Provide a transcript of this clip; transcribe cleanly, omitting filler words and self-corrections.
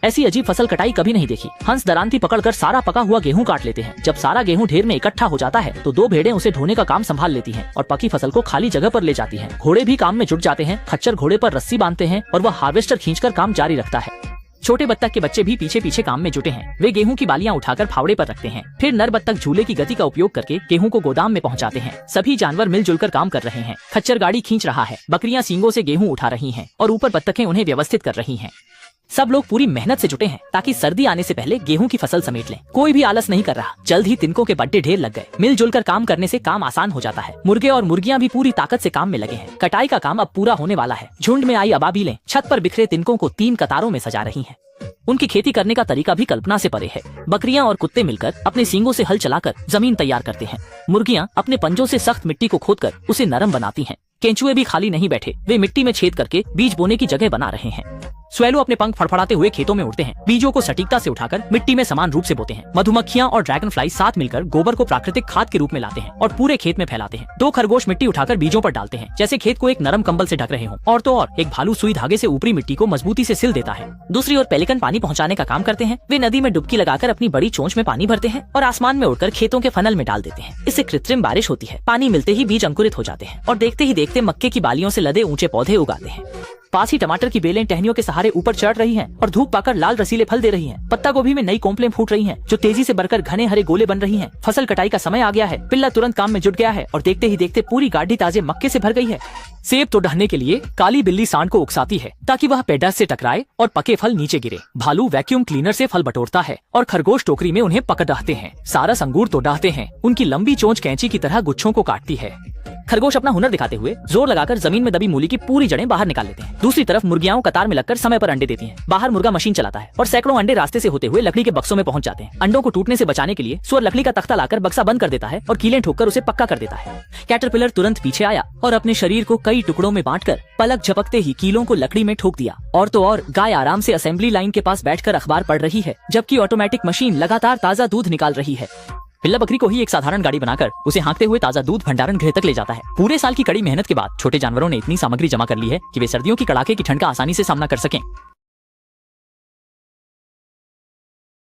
ऐसी अजीब फसल कटाई कभी नहीं देखी। हंस दरांती पकड़कर सारा पका हुआ गेहूं काट लेते हैं। जब सारा गेहूं ढेर में इकट्ठा हो जाता है तो 2 भेड़ें उसे ढोने का काम संभाल लेती हैं और पकी फसल को खाली जगह पर ले जाती हैं। घोड़े भी काम में जुट जाते हैं। खच्चर घोड़े पर रस्सी बांधते हैं और वह हार्वेस्टर खींचकर काम जारी रखता है। छोटे बत्तख के बच्चे भी पीछे पीछे काम में जुटे हैं। वे गेहूं की बालियां उठाकर फावड़े पर रखते हैं। फिर नर बत्तख झूले की गति का उपयोग करके गेहूं को गोदाम में पहुंचाते हैं। सभी जानवर मिलजुल कर काम कर रहे हैं। खच्चर गाड़ी खींच रहा है। बकरियां सींगों से गेहूं उठा रही हैं और ऊपर बत्तखें उन्हें व्यवस्थित कर रही हैं। सब लोग पूरी मेहनत से जुटे हैं ताकि सर्दी आने से पहले गेहूं की फसल समेट लें। कोई भी आलस नहीं कर रहा। जल्द ही तिनकों के बड्डे ढेर लग गए। मिलजुल कर काम करने से काम आसान हो जाता है। मुर्गे और मुर्गियां भी पूरी ताकत से काम में लगे हैं। कटाई का काम अब पूरा होने वाला है। झुंड में आई अबाबीलें छत पर बिखरे तिनकों को 3 कतारों में सजा रही हैं। उनकी खेती करने का तरीका भी कल्पना से परे है। बकरियां और कुत्ते मिलकर अपने सींगों से हल चलाकर जमीन तैयार करते हैं। मुर्गियां अपने पंजों से सख्त मिट्टी को खोदकर उसे नरम बनाती हैं। केंचुए भी खाली नहीं बैठे। वे मिट्टी में छेद करके बीज बोने की जगह बना रहे हैं। स्वेलो अपने पंख फड़फड़ाते हुए खेतों में उड़ते हैं। बीजों को सटीकता से उठाकर मिट्टी में समान रूप से बोते हैं। मधुमक्खियां और ड्रैगन फ्लाई साथ मिलकर गोबर को प्राकृतिक खाद के रूप में लाते हैं और पूरे खेत में फैलाते हैं। 2 खरगोश मिट्टी उठाकर बीजों पर डालते हैं जैसे खेत को एक नरम कंबल से ढक रहे हों। और तो और एक भालू सुई धागे से ऊपरी मिट्टी को मजबूती से सिल देता है। दूसरी ओर पेलिकन पानी पहुंचाने का काम करते हैं। वे नदी में डुबकी लगाकर अपनी बड़ी चोंच में पानी भरते हैं और आसमान में उड़कर खेतों के फनल में डाल देते हैं। इससे कृत्रिम बारिश होती है। पानी मिलते ही बीज अंकुरित हो जाते हैं और देखते ही देखते मक्के की बालियों से लदे ऊंचे पौधे उगाते हैं। पास ही टमाटर की बेलें टहनियों के सहारे ऊपर चढ़ रही हैं और धूप पाकर लाल रसीले फल दे रही हैं। पत्ता गोभी में नई कोंपलें फूट रही हैं जो तेजी से बढ़कर घने हरे गोले बन रही हैं। फसल कटाई का समय आ गया है। पिल्ला तुरंत काम में जुट गया है और देखते ही देखते पूरी गाड़ी ताजे मक्के से भर गई है। सेब तो ढहने के लिए काली बिल्ली सांड को उकसाती है ताकि वह पेडा से टकराए और पके फल नीचे गिरे। भालू वैक्यूम क्लीनर से फल बटोरता है और खरगोश टोकरी में उन्हें पकड़ डालते हैं। सारस अंगूर तो डाहते हैं। उनकी लंबी चोंच कैंची की तरह गुच्छों को काटती है। खरगोश अपना हुनर दिखाते हुए जोर लगाकर जमीन में दबी मूली की पूरी जड़ें बाहर निकाल लेते हैं। दूसरी तरफ मुर्गियां कतार में लगकर समय पर अंडे देती हैं। बाहर मुर्गा मशीन चलाता है और सैकड़ों अंडे रास्ते से होते हुए लकड़ी के बक्सों में पहुंच जाते हैं। अंडों को टूटने से बचाने के लिए सुअर लकड़ी का तख्ता लाकर बक्सा बंद कर देता है और कीलें ठोककर उसे पक्का कर देता है। कैटरपिलर तुरंत पीछे आया और अपने शरीर को कई टुकड़ों में बांटकर पलक झपकते ही कीलों को लकड़ी में ठोक दिया। और तो और गाय आराम से असेंबली लाइन के पास बैठकर अखबार पढ़ रही है जबकि ऑटोमेटिक मशीन लगातार ताजा दूध निकाल रही है। पिल्ला बकरी को ही एक साधारण गाड़ी बनाकर उसे हाँकते हुए ताजा दूध भंडारण गृह तक ले जाता है। पूरे साल की कड़ी मेहनत के बाद छोटे जानवरों ने इतनी सामग्री जमा कर ली है कि वे सर्दियों की कड़ाके की ठंड का आसानी से सामना कर सकें।